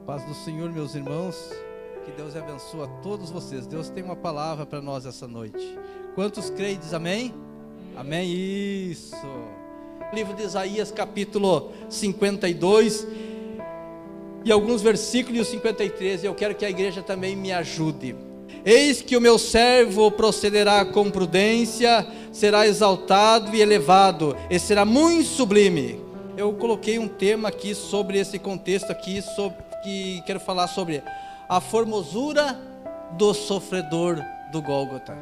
Paz do Senhor, meus irmãos, que Deus abençoe a todos vocês. Deus tem uma palavra para nós essa noite. Quantos creem, diz amém? Amém, isso. Livro de Isaías, capítulo 52 e alguns versículos 53, eu quero que a igreja também me ajude. Eis que o meu servo procederá com prudência, será exaltado e elevado, e será muito sublime. Eu coloquei um tema aqui sobre esse contexto aqui, que quero falar sobre a formosura do sofredor do Gólgota.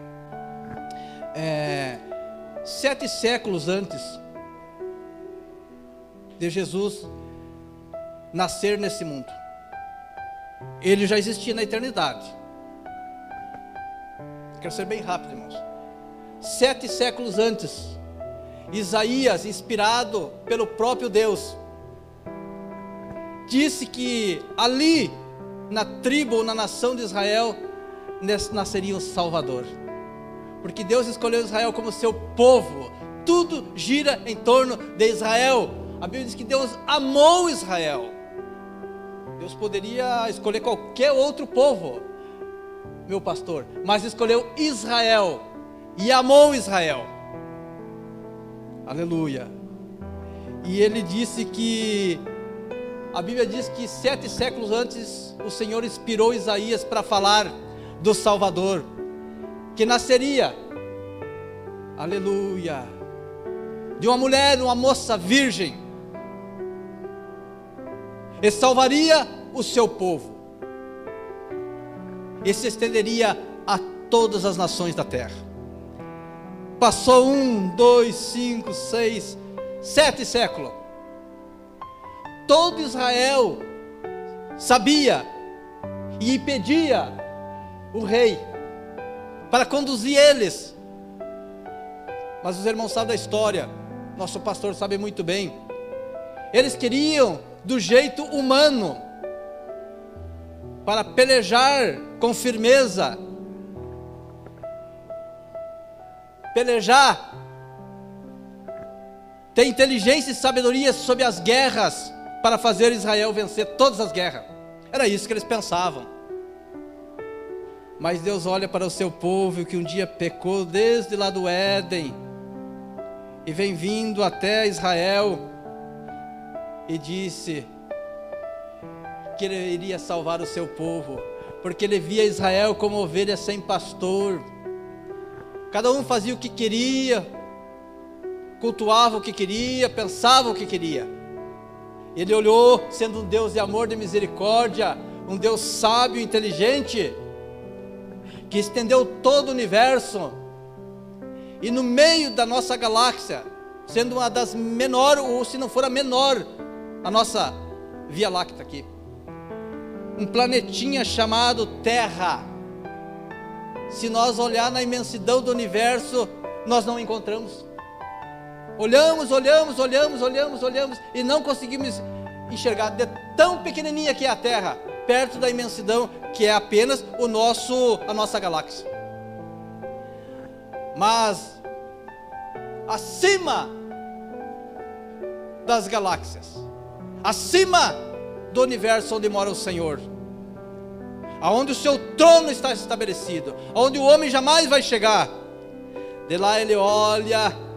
7 séculos antes de Jesus nascer nesse mundo, ele já existia na eternidade. Quero ser bem rápido, irmãos. 7 séculos antes, Isaías, inspirado pelo próprio Deus, disse que ali, na tribo ou na nação de Israel, nasceria um Salvador, porque Deus escolheu Israel como seu povo. Tudo gira em torno de Israel. A Bíblia diz que Deus amou Israel. Deus poderia escolher qualquer outro povo, meu pastor, mas escolheu Israel e amou Israel. Aleluia. E ele disse que, a Bíblia diz que 7 séculos antes, o Senhor inspirou Isaías para falar do Salvador, que nasceria, aleluia, de uma mulher, uma moça virgem, e salvaria o seu povo, e se estenderia a todas as nações da terra. Passou 1, 2, 5, 6, 7 séculos. Todo Israel sabia e pedia o rei para conduzir eles. Mas os irmãos sabem da história, nosso pastor sabe muito bem. Eles queriam do jeito humano, para pelejar com firmeza, pelejar, ter inteligência e sabedoria sobre as guerras, para fazer Israel vencer todas as guerras. Era isso que eles pensavam. Mas Deus olha para o seu povo que um dia pecou desde lá do Éden, e vem vindo até Israel, e disse que ele iria salvar o seu povo, porque ele via Israel como ovelha sem pastor. Cada um fazia o que queria, cultuava o que queria, pensava o que queria. Ele olhou, sendo um Deus de amor, de misericórdia, um Deus sábio e inteligente, que estendeu todo o universo, e no meio da nossa galáxia, sendo uma das menores, ou se não for a menor, a nossa Via Láctea aqui, um planetinha chamado Terra. Se nós olhar na imensidão do universo, nós não encontramos. Olhamos e não conseguimos enxergar, de tão pequenininha que é a Terra, perto da imensidão que é apenas a nossa galáxia. Mas acima das galáxias, acima do universo onde mora o Senhor, aonde o seu trono está estabelecido, aonde o homem jamais vai chegar, de lá ele olha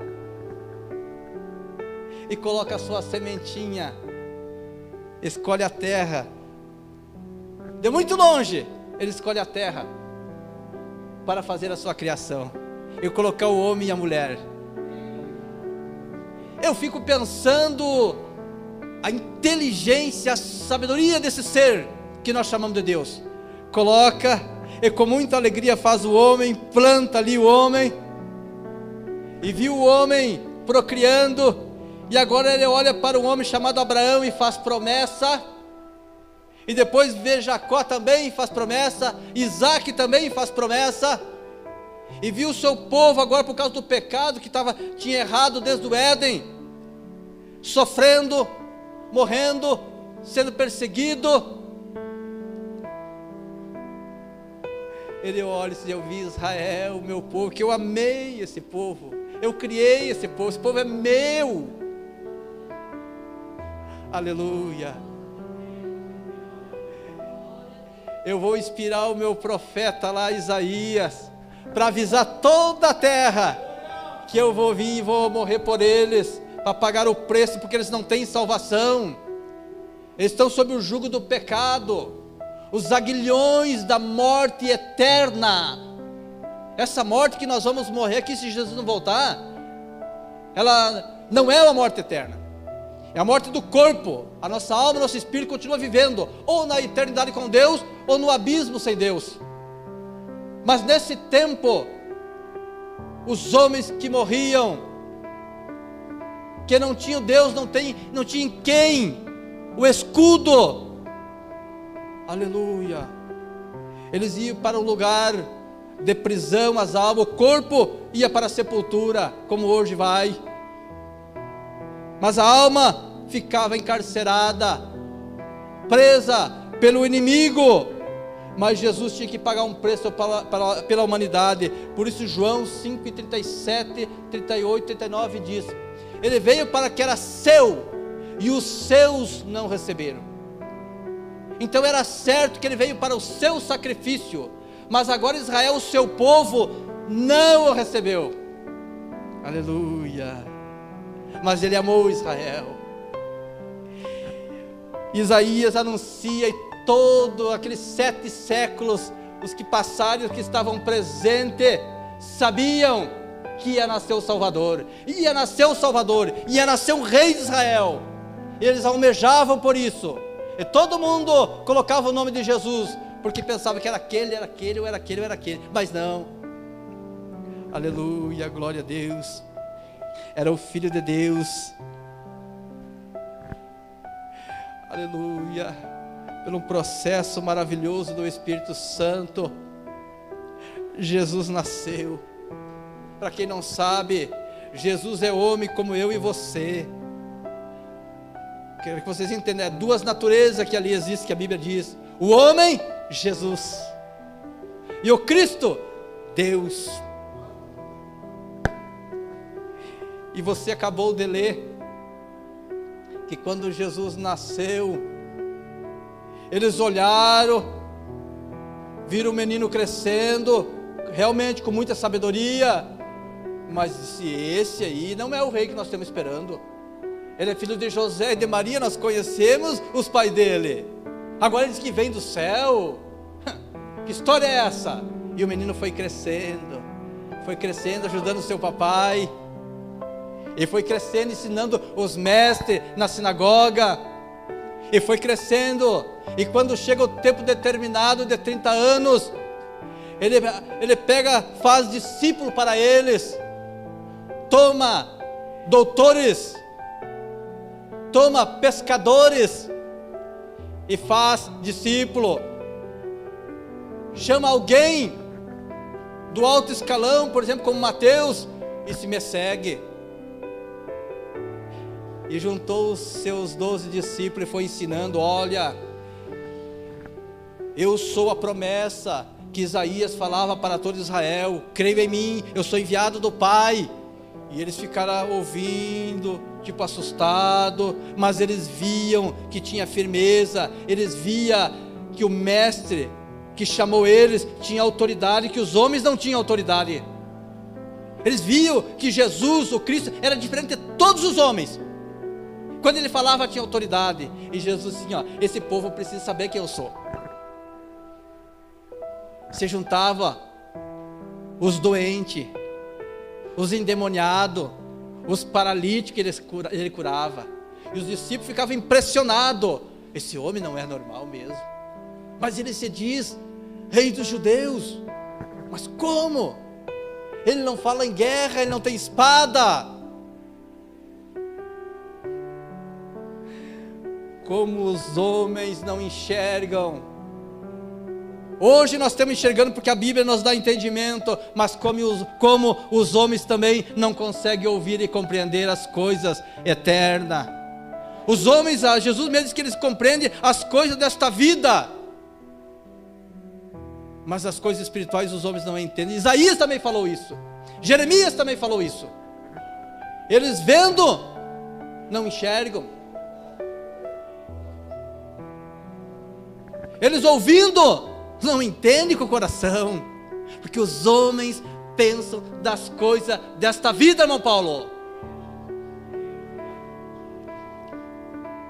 e coloca a sua sementinha, escolhe a terra, de muito longe ele escolhe a terra, para fazer a sua criação, e colocar o homem e a mulher. Eu fico pensando a inteligência, a sabedoria desse ser que nós chamamos de Deus. Coloca, e com muita alegria faz o homem, planta ali o homem, e viu o homem procriando, e agora ele olha para um homem chamado Abraão e faz promessa, e depois vê Jacó também faz promessa, Isaac também faz promessa, e viu o seu povo agora por causa do pecado que tinha errado desde o Éden, sofrendo, morrendo, sendo perseguido. Ele olha e diz: eu vi Israel, meu povo, que eu amei esse povo, eu criei esse povo é meu. Aleluia. eu vou inspirar o meu profeta lá, Isaías, para avisar toda a terra que eu vou vir e vou morrer por eles, para pagar o preço, porque eles não têm salvação, eles estão sob o jugo do pecado, os aguilhões da morte eterna. Essa morte que nós vamos morrer aqui se Jesus não voltar, ela não é uma morte eterna, é a morte do corpo. A nossa alma, nosso espírito continua vivendo, ou na eternidade com Deus, ou no abismo sem Deus. Mas nesse tempo, os homens que morriam, que não tinham Deus, não tinham quem, o escudo, aleluia, eles iam para o lugar de prisão, as almas, o corpo ia para a sepultura, como hoje vai, mas a alma ficava encarcerada, presa pelo inimigo. Mas Jesus tinha que pagar um preço pela humanidade. Por isso João 5, 37, 38, 39 diz: ele veio para que era seu, e os seus não receberam. Então era certo que ele veio para o seu sacrifício, mas agora Israel, o seu povo, não o recebeu. Aleluia. Mas ele amou Israel. Isaías anuncia, e todos aqueles 7 séculos, os que passaram, os que estavam presentes, sabiam que ia nascer o Salvador, ia nascer o Salvador, ia nascer um rei de Israel. Eles almejavam por isso, e todo mundo colocava o nome de Jesus, porque pensava que era aquele, ou era aquele, mas não. Aleluia, glória a Deus, era o Filho de Deus. Aleluia, pelo processo maravilhoso do Espírito Santo, Jesus nasceu. Para quem não sabe, Jesus é homem como eu e você. Quero que vocês entendam, é 2 naturezas que ali existem, que a Bíblia diz: o homem, Jesus, e o Cristo, Deus. E você acabou de ler que quando Jesus nasceu, eles olharam, viram o menino crescendo, realmente com muita sabedoria, mas disse: esse aí não é o rei que nós estamos esperando. Ele é filho de José e de Maria, nós conhecemos os pais dele. Agora ele diz que vem do céu. Que história é essa? E o menino foi crescendo, ajudando seu papai. E foi crescendo, ensinando os mestres na sinagoga. E foi crescendo. E quando chega o tempo determinado de 30 anos, ele pega, faz discípulo para eles. Toma doutores, toma pescadores e faz discípulo. Chama alguém do alto escalão, por exemplo, como Mateus, e se me segue. E juntou os seus 12 discípulos e foi ensinando: olha, eu sou a promessa que Isaías falava para todo Israel, creio em mim, eu sou enviado do Pai. E eles ficaram ouvindo, tipo assustado, mas eles viam que tinha firmeza, eles viam que o mestre que chamou eles tinha autoridade, que os homens não tinham autoridade. Eles viam que Jesus, o Cristo, era diferente de todos os homens. Quando ele falava, tinha autoridade. E Jesus disse: ó, esse povo precisa saber quem eu sou. Se juntava os doentes, os endemoniados, os paralíticos, ele curava. E os discípulos ficavam impressionados: esse homem não é normal mesmo. Mas ele se diz rei dos judeus. Mas como? Ele não fala em guerra, ele não tem espada. Como os homens não enxergam. Hoje nós estamos enxergando porque a Bíblia nos dá entendimento, mas como os homens também não conseguem ouvir e compreender as coisas eternas. Os homens, Jesus mesmo diz que eles compreendem as coisas desta vida, mas as coisas espirituais os homens não entendem. Isaías também falou isso, Jeremias também falou isso. Eles vendo, não enxergam. Eles ouvindo, não entendem com o coração, porque os homens pensam das coisas desta vida, irmão Paulo.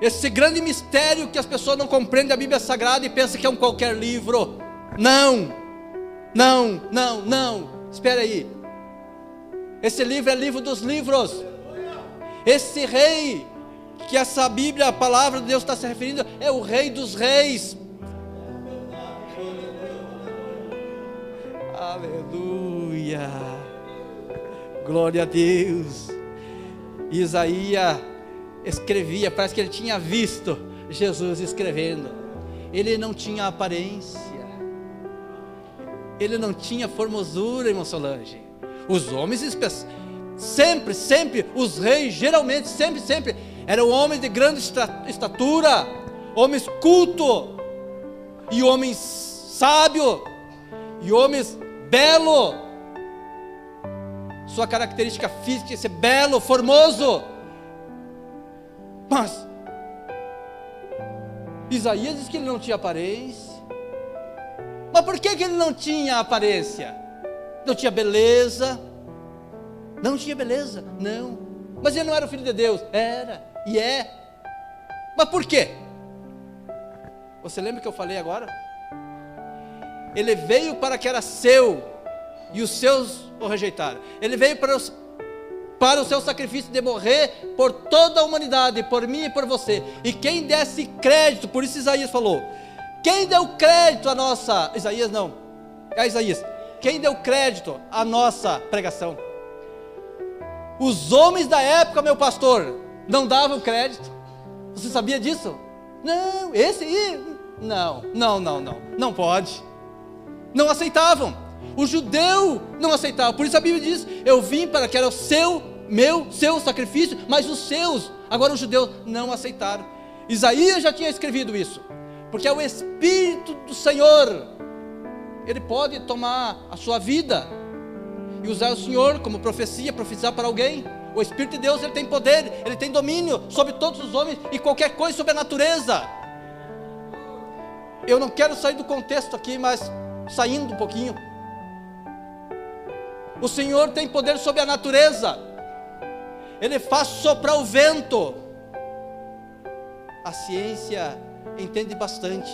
Esse grande mistério que as pessoas não compreendem a Bíblia Sagrada e pensam que é um qualquer livro. Não, espera aí. Esse livro é livro dos livros. Esse rei que essa Bíblia, a palavra de Deus está se referindo, é o Rei dos Reis. Aleluia, glória a Deus. Isaías escrevia, parece que ele tinha visto Jesus escrevendo. Ele não tinha aparência, ele não tinha formosura, irmão Solange. Os homens, sempre, os reis, geralmente, sempre, eram homens de grande estatura, homens cultos, e homens sábios, e homens belos. Sua característica física é ser belo, formoso. Mas Isaías diz que ele não tinha aparência. Mas por que ele não tinha aparência? Não tinha beleza? Não tinha beleza? Não. Mas ele não era o filho de Deus? Era, e é. Mas por quê? Você lembra que eu falei agora? Ele veio para que era seu, e os seus o rejeitaram. Ele veio para o seu sacrifício de morrer por toda a humanidade, por mim e por você. E quem desse crédito, por isso Isaías falou, quem deu crédito à nossa, Isaías não, é Isaías, quem deu crédito à nossa pregação? Os homens da época, meu pastor, não davam crédito. Você sabia disso? Não, esse aí, não pode. Não aceitavam. O judeu não aceitava. Por isso a Bíblia diz, eu vim para que era o seu sacrifício, mas os seus, agora os judeus não aceitaram. Isaías já tinha escrevido isso, porque é o Espírito do Senhor. Ele pode tomar a sua vida e usar o Senhor como profecia, profetizar para alguém. O Espírito de Deus, ele tem poder, ele tem domínio sobre todos os homens e qualquer coisa sobre a natureza. Eu não quero sair do contexto aqui, mas saindo um pouquinho. O Senhor tem poder sobre a natureza. Ele faz soprar o vento. A ciência entende bastante,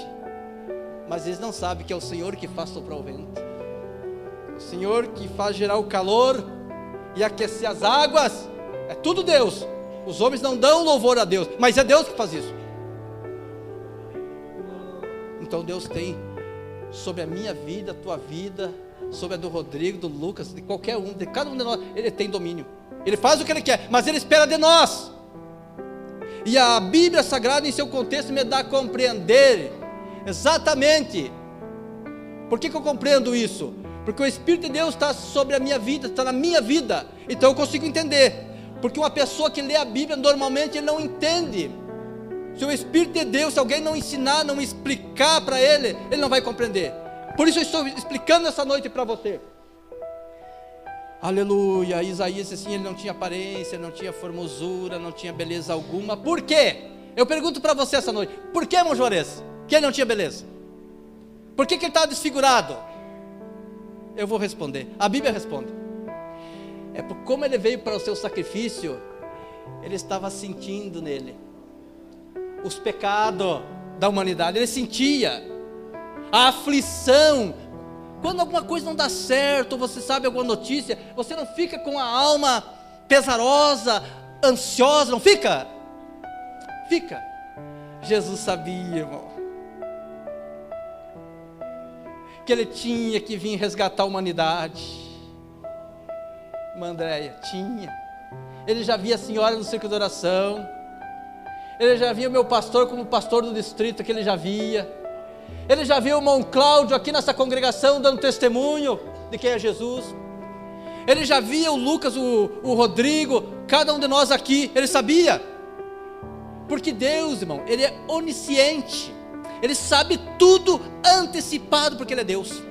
mas eles não sabem que é o Senhor que faz soprar o vento. O Senhor que faz gerar o calor e aquecer as águas. É tudo Deus. Os homens não dão louvor a Deus, mas é Deus que faz isso. Então Deus tem sobre a minha vida, a tua vida, sobre a do Rodrigo, do Lucas, de qualquer um, de cada um de nós, Ele tem domínio. Ele faz o que Ele quer, mas Ele espera de nós. E a Bíblia Sagrada, em seu contexto, me dá a compreender exatamente. Por que eu compreendo isso? Porque o Espírito de Deus está sobre a minha vida, está na minha vida, então eu consigo entender. Porque uma pessoa que lê a Bíblia, normalmente ele não entende. Se o Espírito de Deus, se alguém não ensinar, não explicar para ele, ele não vai compreender. Por isso eu estou explicando essa noite para você. Aleluia. Isaías assim, ele não tinha aparência, não tinha formosura, não tinha beleza alguma. Por quê? Eu pergunto para você essa noite, por que, irmão Juarez, que ele não tinha beleza? Por que ele estava desfigurado? Eu vou responder, a Bíblia responde. É por como ele veio para o seu sacrifício, ele estava sentindo nele os pecados da humanidade, ele sentia a aflição. Quando alguma coisa não dá certo, você sabe alguma notícia, você não fica com a alma pesarosa, ansiosa, não fica? Fica. Jesus sabia, irmão, que ele tinha que vir resgatar a humanidade. Irmã Andréia, tinha. Ele já via a senhora no círculo de oração, ele já via o meu pastor como pastor do distrito, que ele já via. Ele já viu o irmão Cláudio aqui nessa congregação dando testemunho de quem é Jesus. Ele já via o Lucas, o Rodrigo, cada um de nós aqui, ele sabia. Porque Deus, irmão, ele é onisciente, ele sabe tudo antecipado, porque ele é Deus.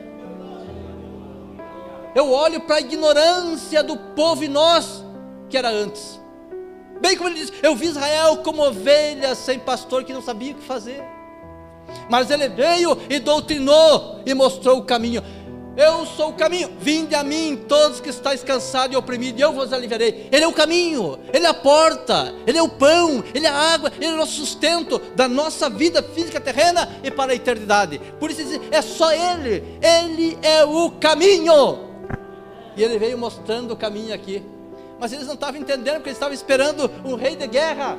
Eu olho para a ignorância do povo e nós, que era antes. Bem como ele diz, eu vi Israel como ovelha sem pastor, que não sabia o que fazer. mas ele veio e doutrinou e mostrou o caminho. Eu sou o caminho, vinde a mim todos que estáis cansados e oprimidos, e eu vos aliviarei. Ele é o caminho, Ele é a porta, Ele é o pão, Ele é a água, Ele é o nosso sustento da nossa vida física terrena e para a eternidade. Por isso é só Ele, Ele é o caminho. E Ele veio mostrando o caminho aqui, mas eles não estavam entendendo, porque eles estavam esperando um rei de guerra.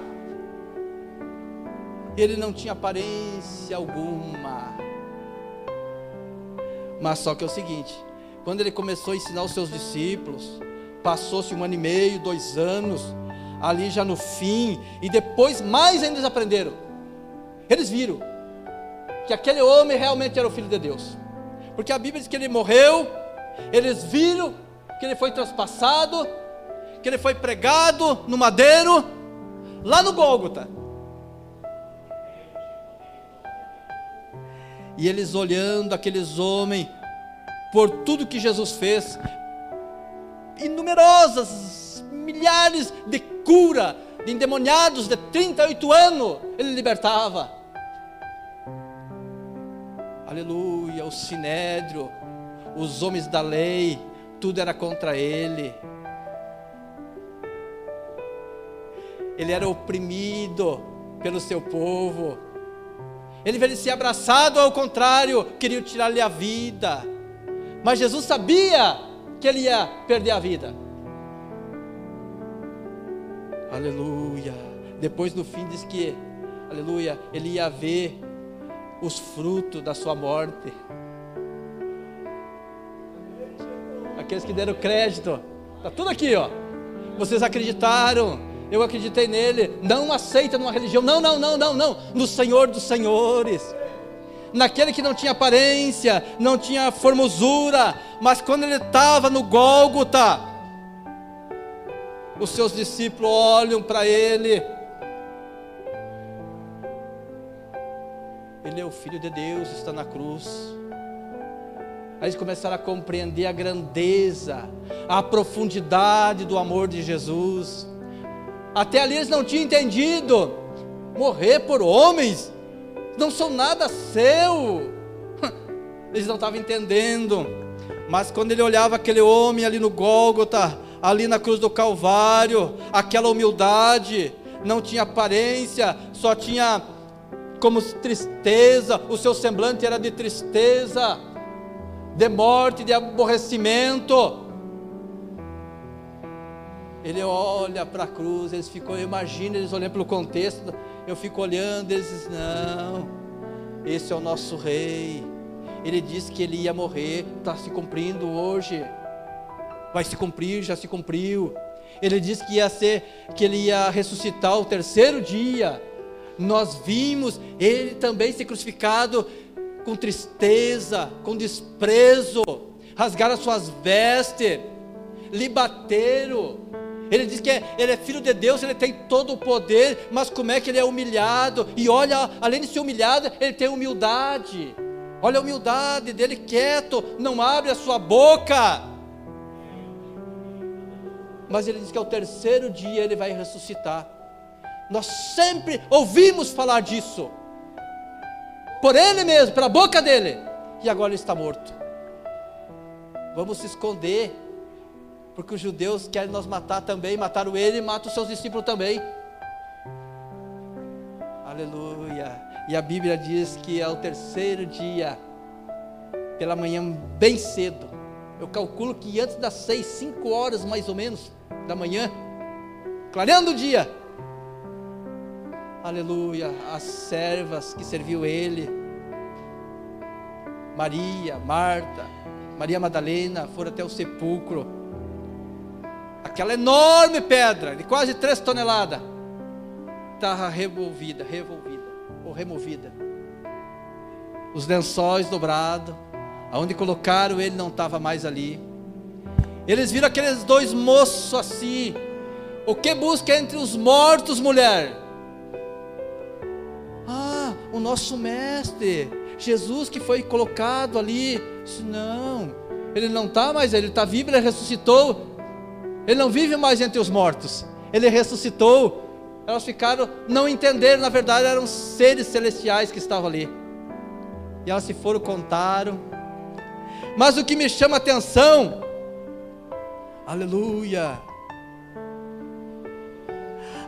Ele não tinha aparência alguma. Mas só que é o seguinte, quando ele começou a ensinar os seus discípulos, passou-se 1 ano e meio, 2 anos, ali já no fim, e depois mais ainda eles aprenderam. Eles viram que aquele homem realmente era o Filho de Deus, porque a Bíblia diz que ele morreu. Eles viram que ele foi traspassado, que ele foi pregado no madeiro, lá no Gólgota. E eles olhando aqueles homens, por tudo que Jesus fez, innumerosas, milhares de cura, de endemoniados de 38 anos, ele libertava. Aleluia, o sinédrio, os homens da lei, tudo era contra ele. Ele era oprimido pelo seu povo. Ele veio ser abraçado, ao contrário, queriam tirar-lhe a vida. Mas Jesus sabia que ele ia perder a vida. Aleluia. Depois no fim diz que, aleluia, ele ia ver os frutos da sua morte. Aqueles que deram crédito, está tudo aqui, ó. Vocês acreditaram. Eu acreditei nele. Não aceita numa religião, não, no Senhor dos Senhores, naquele que não tinha aparência, não tinha formosura, mas quando ele estava no Gólgota, os seus discípulos olham para ele. Ele é o Filho de Deus, está na cruz. Aí eles começaram a compreender a grandeza, a profundidade do amor de Jesus. Até ali eles não tinham entendido. Morrer por homens não são nada seu. Eles não estavam entendendo. Mas quando ele olhava aquele homem ali no Gólgota, ali na cruz do Calvário, aquela humildade, não tinha aparência, só tinha como tristeza, o seu semblante era de tristeza, de morte, de aborrecimento. Ele olha para a cruz, eles ficam, eu imagino, eles olhando pelo contexto, eu fico olhando, eles dizem, não, esse é o nosso rei, ele disse que ele ia morrer, está se cumprindo hoje, vai se cumprir, já se cumpriu. Ele disse que ele ia ressuscitar o 3º dia, nós vimos ele também ser crucificado com tristeza, com desprezo, rasgaram as suas vestes, lhe bateram. Ele diz que ele é Filho de Deus, ele tem todo o poder, mas como é que ele é humilhado? E olha, além de ser humilhado, ele tem humildade. Olha a humildade dele, quieto, não abre a sua boca. Mas ele diz que ao 3º dia ele vai ressuscitar. Nós sempre ouvimos falar disso, por ele mesmo, pela boca dele, e agora ele está morto. Vamos se esconder, porque os judeus querem nos matar também, mataram ele e matam os seus discípulos também. Aleluia. E a Bíblia diz que ao 3º dia, pela manhã bem cedo, eu calculo que antes das 6, 5 horas mais ou menos da manhã, clareando o dia, aleluia, as servas que serviu ele, Maria, Marta, Maria Madalena, foram até o sepulcro. Aquela enorme pedra, de quase 3 toneladas, estava removida, ou removida. Os lençóis dobrados, aonde colocaram ele não estava mais ali. Eles viram aqueles 2 moços assim, o que busca entre os mortos, mulher? Ah, o nosso mestre, Jesus que foi colocado ali. Disse, não, ele não está mais, ele está vivo, ele ressuscitou. Ele não vive mais entre os mortos, ele ressuscitou. Elas ficaram, não entenderam, na verdade eram seres celestiais que estavam ali. E elas se foram, contaram. Mas o que me chama a atenção, aleluia,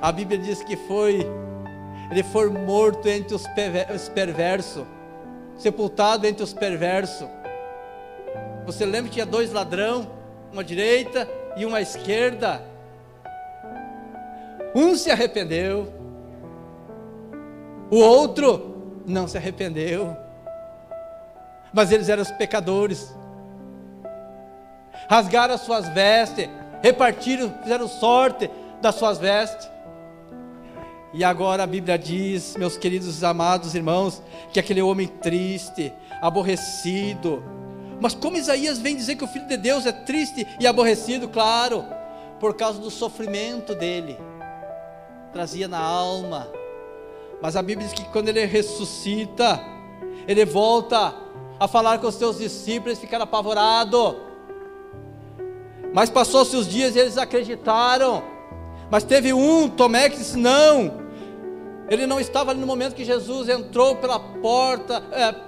a Bíblia diz que ele foi morto entre os perversos, sepultado entre os perversos. Você lembra que tinha 2 ladrões, uma à direita e uma à esquerda? Um se arrependeu, o outro não se arrependeu, mas eles eram os pecadores. Rasgaram as suas vestes, repartiram, fizeram sorte das suas vestes. E agora a Bíblia diz, meus queridos amados irmãos, que aquele homem triste, aborrecido. Mas como Isaías vem dizer que o Filho de Deus é triste e aborrecido? Claro, por causa do sofrimento dele, trazia na alma. Mas a Bíblia diz que quando ele ressuscita, ele volta a falar com os seus discípulos, eles ficaram apavorados. Mas passou-se os dias e eles acreditaram. Mas teve Tomé, que disse não. Ele não estava ali no momento que Jesus entrou pela porta,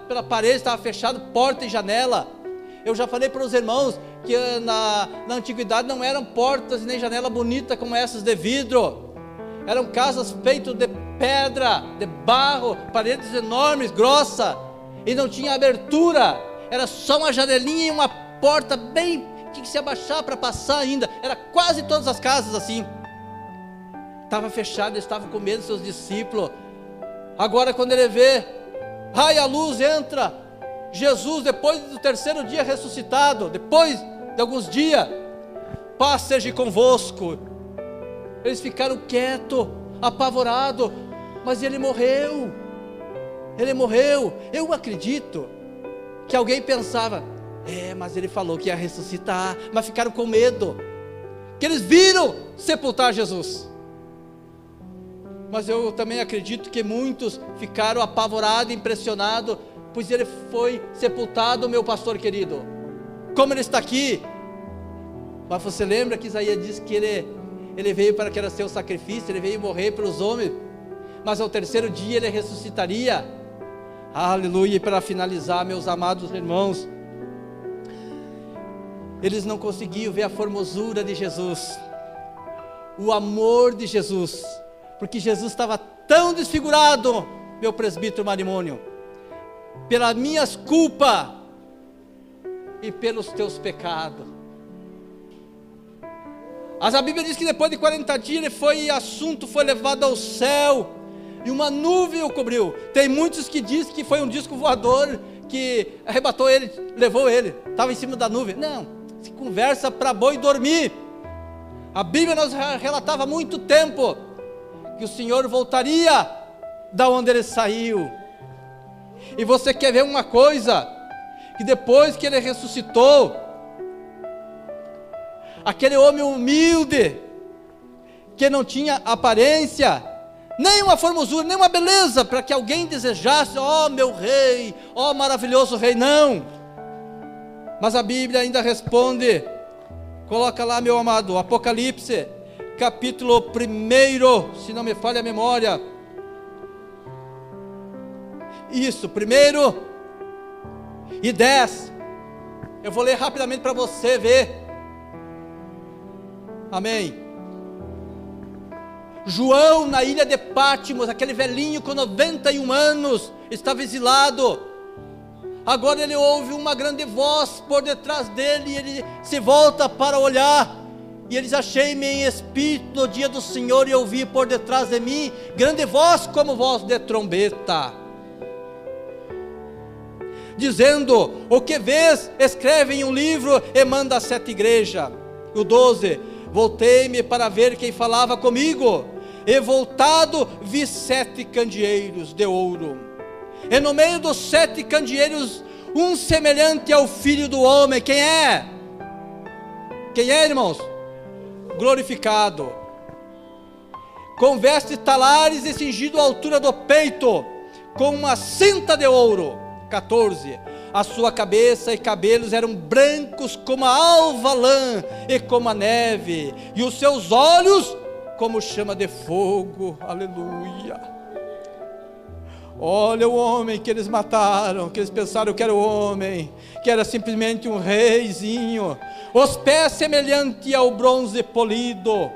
pela parede, estava fechado, porta e janela. Eu já falei para os irmãos que na antiguidade não eram portas nem janela bonita como essas de vidro. Eram casas feitas de pedra, de barro, paredes enormes, grossa, e não tinha abertura. Era só uma janelinha e uma porta bem, tinha que se abaixar para passar ainda. Era quase todas as casas assim. Estava fechado, eles estavam com medo dos seus discípulos. Agora quando ele vê, a luz entra, Jesus depois do 3º dia ressuscitado, depois de alguns dias, paz seja convosco. Eles ficaram quietos, apavorados, mas ele morreu. Eu acredito que alguém pensava, mas ele falou que ia ressuscitar, mas ficaram com medo, que eles viram sepultar Jesus. Mas eu também acredito que muitos ficaram apavorados, impressionados, pois ele foi sepultado, meu pastor querido. Como ele está aqui? Mas você lembra que Isaías disse que ele veio para que era seu sacrifício, ele veio morrer pelos homens, mas ao 3º dia ele ressuscitaria. Aleluia. E para finalizar, meus amados irmãos, eles não conseguiam ver a formosura de Jesus, o amor de Jesus, porque Jesus estava tão desfigurado, meu presbítero Marimônio, pelas minhas culpas e pelos teus pecados. Mas a Bíblia diz que depois de 40 dias ele foi levado ao céu, e uma nuvem o cobriu. Tem muitos que dizem que foi um disco voador que arrebatou ele, levou ele, estava em cima da nuvem. Não, se conversa para boi dormir. A Bíblia nos relatava há muito tempo que o Senhor voltaria da onde ele saiu. E você quer ver uma coisa? Que depois que ele ressuscitou, aquele homem humilde, que não tinha aparência, nem uma formosura, nem uma beleza, para que alguém desejasse, meu rei, maravilhoso rei, não. Mas a Bíblia ainda responde, coloca lá, meu amado, Apocalipse, capítulo 1, se não me falha a memória, isso, 1 e 10, eu vou ler rapidamente para você ver, amém. João na ilha de Pátimos, aquele velhinho com 91 anos, estava exilado. Agora ele ouve uma grande voz por detrás dele, e ele se volta para olhar, e ele diz: achei-me em espírito no dia do Senhor, e ouvi por detrás de mim grande voz como voz de trombeta, dizendo: o que vês, escreve em um livro e manda às 7 igrejas. O 12, voltei-me para ver quem falava comigo, e voltado vi 7 candeeiros de ouro, e no meio dos 7 candeeiros um semelhante ao Filho do Homem. Quem é? Quem é, irmãos? Glorificado, com vestes talares e cingido à altura do peito, com uma cinta de ouro. 14, a sua cabeça e cabelos eram brancos como a alva lã e como a neve, e os seus olhos como chama de fogo. Aleluia. Olha o homem que eles mataram, que eles pensaram que era o homem, que era simplesmente um reizinho. Os pés semelhante ao bronze polido,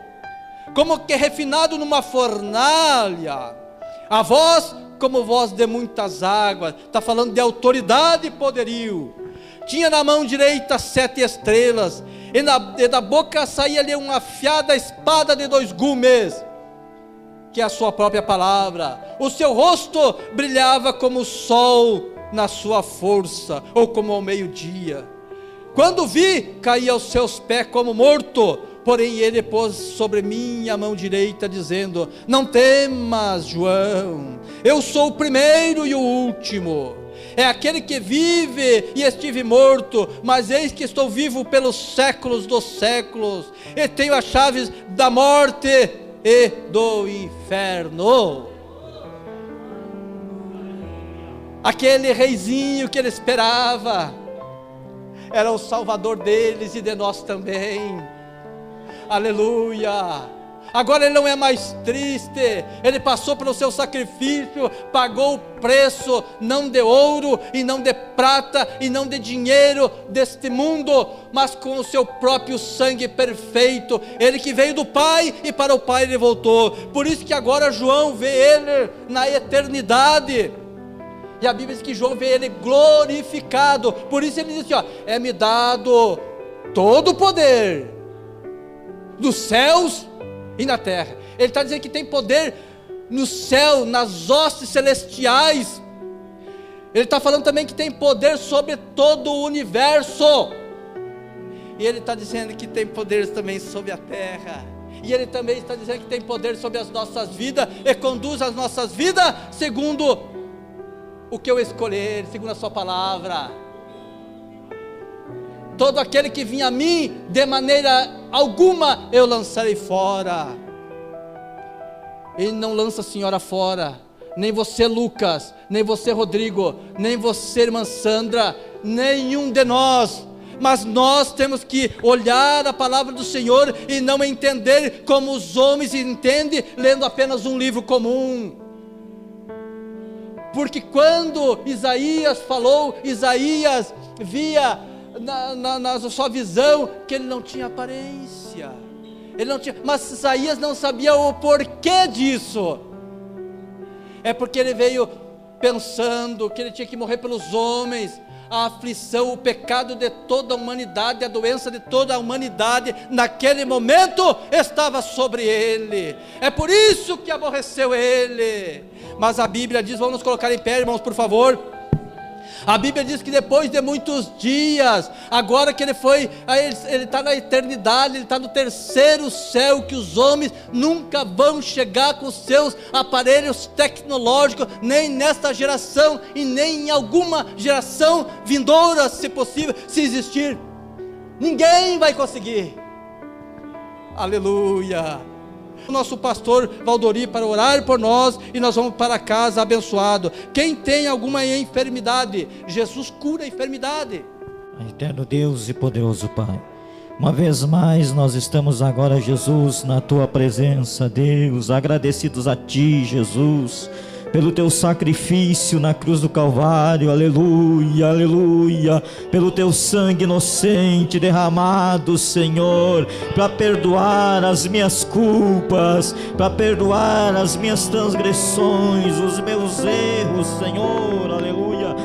como que refinado numa fornalha. A voz como voz de muitas águas. Está falando de autoridade e poderio. Tinha na mão direita 7 estrelas, e da boca saía-lhe uma afiada espada de 2 gumes, que é a sua própria palavra. O seu rosto brilhava como o sol na sua força, ou como ao meio-dia. Quando vi, caí aos seus pés como morto. Porém ele pôs sobre mim a mão direita, dizendo: não temas, João, eu sou o primeiro e o último. É aquele que vive e estive morto, mas eis que estou vivo pelos séculos dos séculos, e tenho as chaves da morte e do inferno. Aquele reizinho que ele esperava era o Salvador deles e de nós também. Aleluia! Agora ele não é mais triste, ele passou pelo seu sacrifício, pagou o preço, não de ouro, e não de prata, e não de dinheiro deste mundo, mas com o seu próprio sangue perfeito. Ele que veio do Pai, e para o Pai ele voltou. Por isso que agora João vê ele na eternidade, e a Bíblia diz que João vê ele glorificado. Por isso ele diz assim, é-me dado todo o poder dos céus e na terra. Ele está dizendo que tem poder no céu, nas hostes celestiais. Ele está falando também que tem poder sobre todo o universo. E ele está dizendo que tem poder também sobre a terra. E ele também está dizendo que tem poder sobre as nossas vidas, e conduz as nossas vidas segundo o que eu escolher, segundo a sua palavra. Todo aquele que vinha a mim, de maneira alguma eu lançarei fora. Ele não lança a senhora fora, nem você, Lucas, nem você, Rodrigo, nem você, irmã Sandra, nenhum de nós. Mas nós temos que olhar a palavra do Senhor e não entender como os homens entendem, lendo apenas um livro comum. Porque quando Isaías falou, Isaías via na sua visão que ele não tinha aparência, ele não tinha, mas Isaías não sabia o porquê disso. É porque ele veio pensando que ele tinha que morrer pelos homens. A aflição, o pecado de toda a humanidade, a doença de toda a humanidade, naquele momento estava sobre ele. É por isso que aborreceu ele. Mas a Bíblia diz, vamos nos colocar em pé, irmãos, por favor. A Bíblia diz que depois de muitos dias, agora que ele está na eternidade, ele está no terceiro céu, que os homens nunca vão chegar com seus aparelhos tecnológicos, nem nesta geração, e nem em alguma geração vindoura, se possível, se existir. Ninguém vai conseguir. Aleluia. O nosso pastor Valdori para orar por nós, e nós vamos para casa abençoado. Quem tem alguma enfermidade, Jesus cura a enfermidade. Eterno Deus e poderoso Pai, uma vez mais nós estamos agora, Jesus, na tua presença, Deus, agradecidos a ti, Jesus, pelo teu sacrifício na cruz do Calvário, aleluia, aleluia, pelo teu sangue inocente derramado, Senhor, para perdoar as minhas culpas, para perdoar as minhas transgressões, os meus erros, Senhor, aleluia.